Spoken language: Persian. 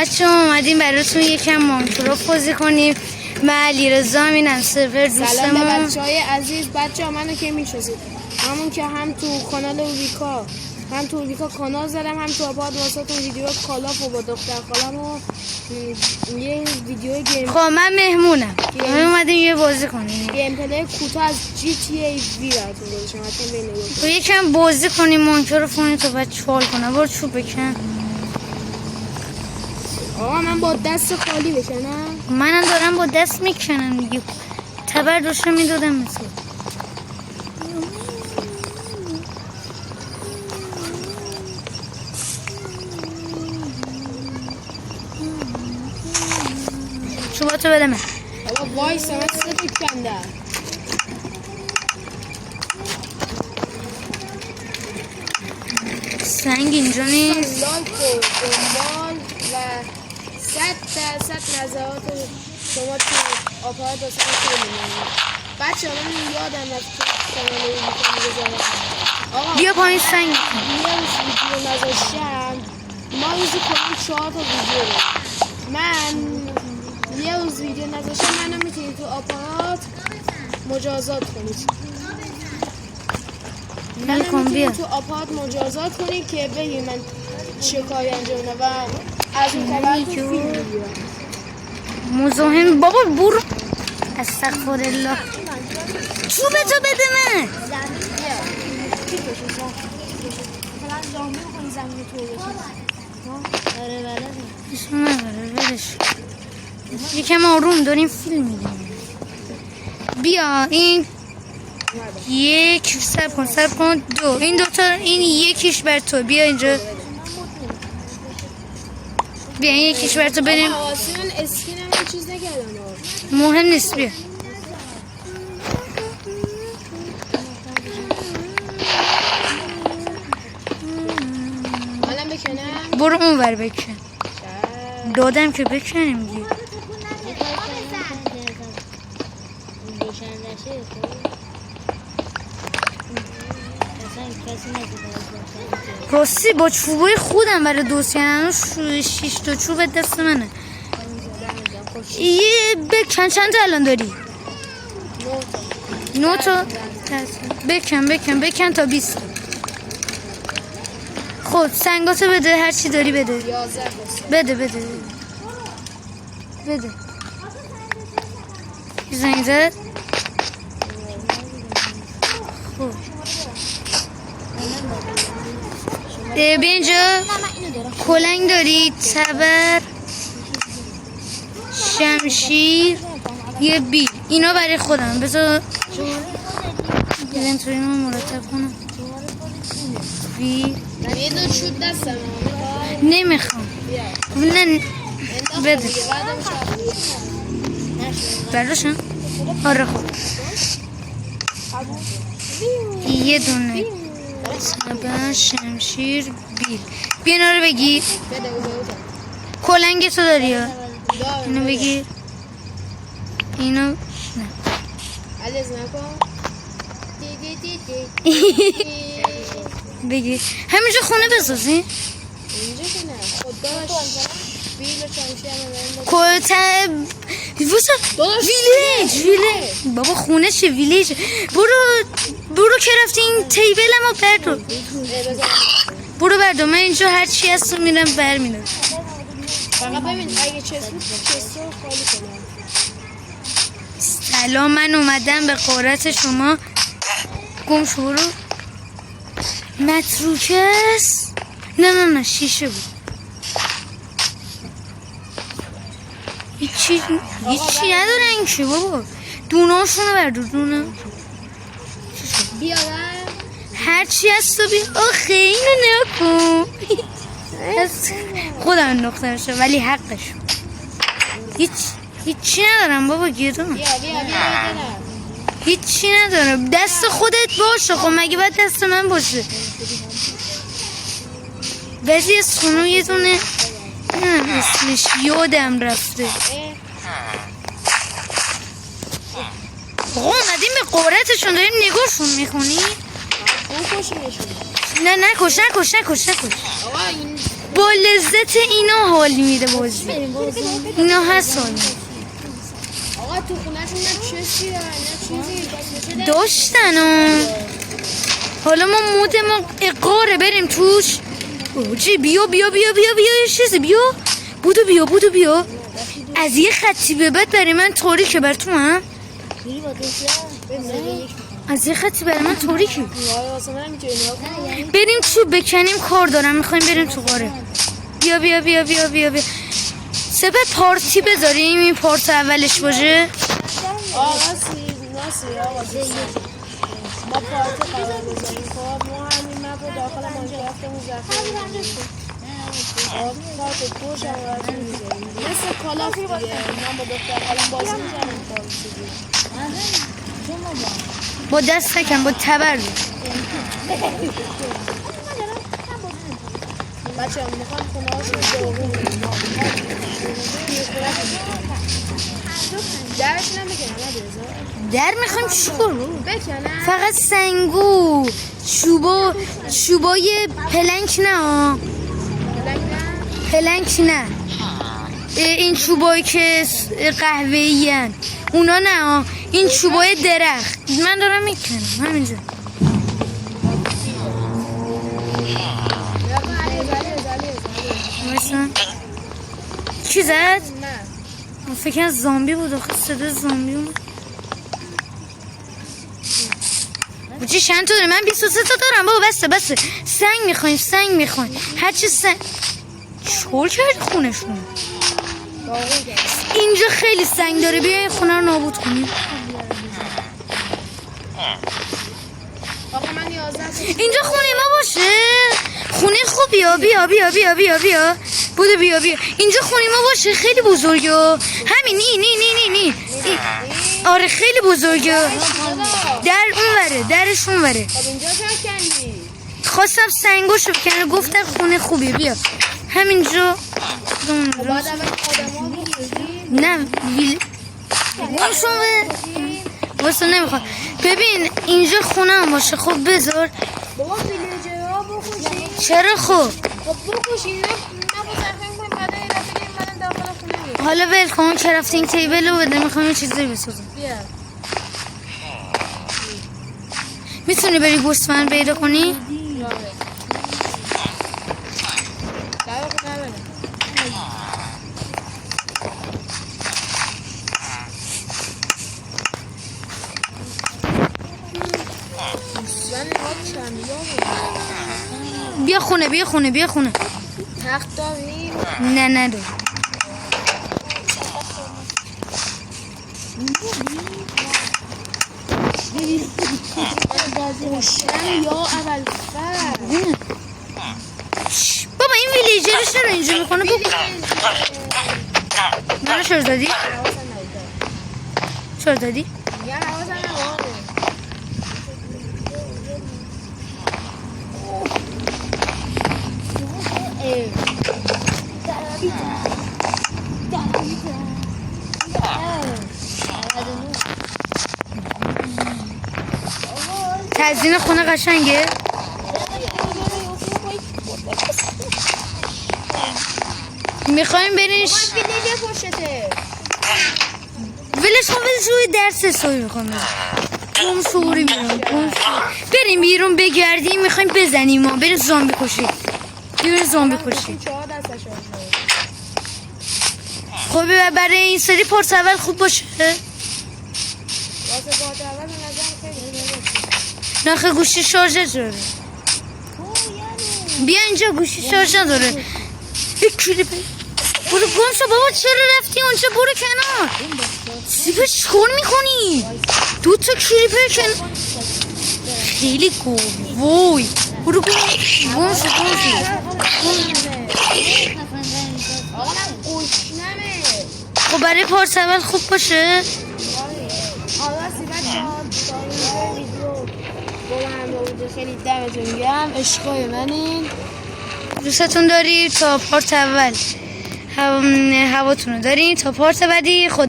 بچه ها اومدیم براتون یکم مانکرافت بازی کنیم. من علیرضا امینم، سرور دوستمون. سلام به بچه‌های عزیز. بچه‌ها منو که میشناسید، همون که هم تو کانال اوریکا، هم تو اوریکا کانال زدم، هم تو آباد واسهتون ویدیو کالاف و با دختر خالم و یه ویدیو گیم. خب من مهمونم، ما اومدیم یه بازی کنیم. گیم پلی کوتاه از GTA V براتون گذاشتم، حتما برید نگاه کنید. تو یکم بازی کنیم مانکرافت کنیم تا بعد چال کنم. برو چوب بکن. آقا من با دست خالی بکنم. منم دارم با دست میکنم دیگه، تبر داشتم میدادم مثل چوباتو بده من. حالا وایسا من سه کندم. سنگ اینجا نیست. لایک و دنبال و 100% نظرات شما تو آپارات واسه خیلی مهمه. بچه من یادم رفت کانال اوریکا بذارم. آقا بیا پایین سنگ. یه روز ویدیو نذاشتم، ما روزی کنیم 4 تا ویدیو داریم. من یه روز ویدیو نذاشتم، منو میتونید تو آپارات مجازات کنید. منو میتونید تو آپارات مجازات کنید که بگید من چه کاری انجام دادم و از اون طرف تو فیلم میگیرم. مزاحم بابا برو. استغفرالله. چوبتو بده من. یکم آروم داریم فیلم میدیم. بیا این یک سب کن دو، این دوتا، این یکیش بر تو. بیا اینجا، بیا این یکیش بر تو. بریم. آسیان اسکینم یه چیز نکردم. مهم نیست. بیا منم بکنم. برو اون ور بکن. دادم که بکنیم دیگه. راستی با چوبای خودم برای دوستیانم 6 تا چوب دست منه. یه بکن. چند تا الان داری؟ 9 تا. بکن تا 20. خب سنگاتو بده، هر چی داری بده. 11 بده زنگ زد. خب بیا اینجا. کلنگ داری، تبر، شمشیر، یه بیل. اینا برای خودم. بذار اینطوری من مرتب کنم. بیل یه دو چوب دستم نمیخوام. نه بده. برداشتم. آره خب یه دونه تبر، شمشیر، بیل. بیا اینا رو بگیر. کلنگ تو داری ها؟ اینو بگیر. اینو نه علیز نکن. بگیر. همینجا خونه بسازی؟ اینجا که نه خداش بیل و چمشی هم ویلیج. بابا خونه چه ویلیج؟ برو که رفتی این تیبل ما بردو. برو بردو. من اینجا هر چی هست رو میرم برمیدم. فقط ببین اگه چسبو خالی کنم. سلام، من اومدم به قارت شما. گم شو. برو. متروکه است. نه شیشه بود. هیچی ندارن که بابا. دوناشونو بردو. دونه بیارم هرچی هست تو بیا. آخه اینو نکن. خودم انداختم شد ولی حقش. هیچی ندارم بابا. گیرم بیا هیچی ندارم. دست خودت باشه. خب مگه باید دست من باشه؟ بعضی از خونو یه دونه اسمش یادم رفته. آقا اومدیم به قارتشون داریم نگاهشون میخونی؟ اون کشونشون. نه نکش. آقا این با لذت اینا حال میده بازی. اینا هست حال میده. آقا تو خونه‌شون نه چیزی نه چیزی داشتن حالا ما مود ما اقاره بریم توش. اوجی بیا یه چیزی بیا. بودو بیا از یه خطی به بعد برای من تاریکه بر تو هم از یه خطی برای من تاریکه. بریم تو بکنیم کار دارم میخوایم بریم تو قاره. بیا سپه پارتی بذاریم این پارت اولش باشه. ما پارتی قرار بذاریم خب ما همین مپ رو داخل ماینکرافتمون ذخیره می‌کنیم. پارت پوش هم براتون می‌ذاریم مثل کالاف دیگه. من با دختر خالم بازی می‌کردم پارتی با دست نکن با تبر بچه هم میخوام خونه هاشون دوغون درش نمیکنم در میخوایم چیکار بکنم فقط سنگو چوبای پلنک نه پلنک نه این چوبایی که قهوه‌ای ان اونا نه این چوبای درخت من دارم میکنم همینجا. مثلا چی زد؟ نه من فکر کنم زامبی بود آخه صدا زامبی اومد. بچه چند تا داره؟ من 23 تا دارم بابا بسته سنگ میخوایم هرچی سنگ چول کردی خونشون اینجا خیلی سنگ داره بیا این خونه رو نابود کنیم. اینجا خونه ما باشه خونه خوب بیا بیا اینجا خونه ما باشه خیلی بزرگه همین این آره خیلی بزرگه در اون وره درش اون وره. خب اینجا چه کردی؟ خواستم سنگاشو بکنه گفتن خونه خوبیه بیا همینجا. بعد اول آدم ها نه واسه نمیخواد ببین اینجا خونه هم باشه خب بذار بابا ویلیجر ها بخوشی چرا خب بخوشی نه بزرگم کنیم بعد این رفت من داخل خونه حالا ول کن کرافتینگ تیبل رو بده میخوام یه چیزی بسازم. بیا میتونی بری گوسفند پیدا کنی؟ بیا خونه تخت داریم نه نداره روشن یا اول بابا این ویلیجرش چرا اینجا میکنه منو چرا دادی؟ یا حواسم نباشه تزیین خونه قشنگه میخوایم برینش ولش کن روی درس سوی میخوام بریم بیرون بگردیم میخوایم بزنیم ما بریم زامبی کشی خب برای این سری پارت اول خوب باشه نخه گوشی شارژ داره بیا اینجا گوشی شارژ نداره برو گمشو بابا چرا رفتی اونجا برو کنار سیپه چکار میکنی دو تا کریپر کنار خیلی وای برو گمشو خب برای پارت اول خوب باشه خیلی دمتون گرم عشقای منین دوستتون داری تا پارت اول هواتون رو دارین تا پارت بعدی خود